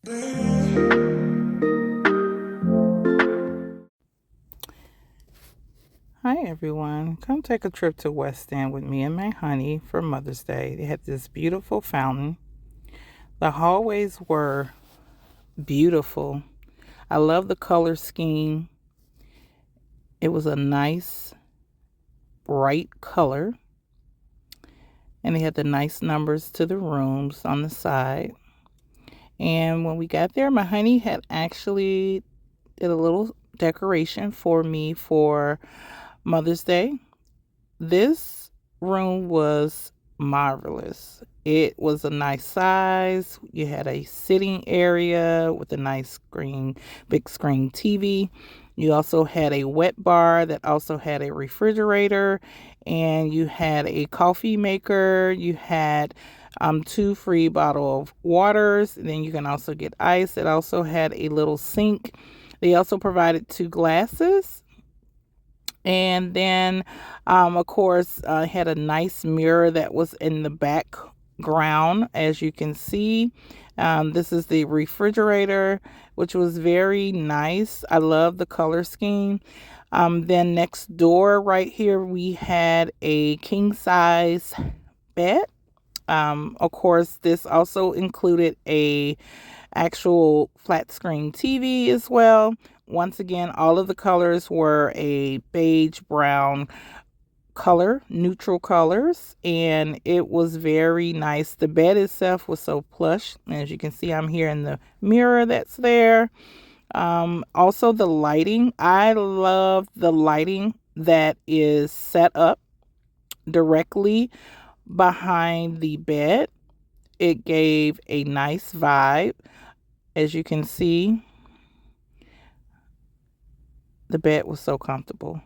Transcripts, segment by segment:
Hi everyone, come take a trip to Westin with me and my honey for Mother's Day. They had this beautiful fountain. The hallways were beautiful. I love the color scheme. It was a nice bright color, and they had the nice numbers to the rooms on the side. And when we got there, my honey had actually did a little decoration for me for Mother's Day. This room was marvelous. It was a nice size. You had a sitting area with a nice big screen TV. You also had a wet bar that also had a refrigerator, and you had a coffee maker. You had two free bottle of waters. And then you can also get ice. It also had a little sink. They also provided two glasses. And then, of course, had a nice mirror that was in the background, as you can see. This is the refrigerator, which was very nice. I love the color scheme. Then next door right here, we had a king size bed. Of course, this also included a actual flat screen TV as well. Once again, all of the colors were a beige brown color, neutral colors, and it was very nice. The bed itself was so plush. As you can see, I'm here in the mirror that's there. Also, the lighting. I love the lighting that is set up directly behind the bed. It gave a nice vibe. As you can see, the bed was so comfortable.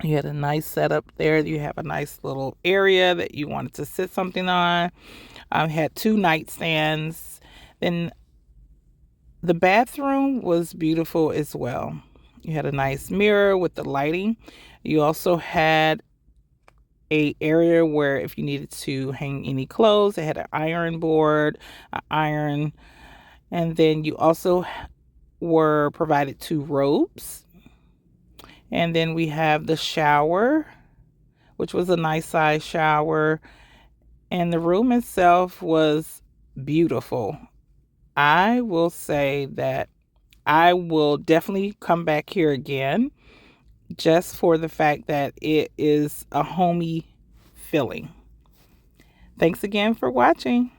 You had a nice setup there. You have a nice little area that you wanted to sit something on. Had two nightstands. Then the bathroom was beautiful as well. You had a nice mirror with the lighting. You also had a area where if you needed to hang any clothes, it had an iron board, an iron, and then you also were provided two robes. And then we have the shower, which was a nice size shower. And the room itself was beautiful. I will say that I will definitely come back here again just for the fact that it is a homey feeling. Thanks again for watching.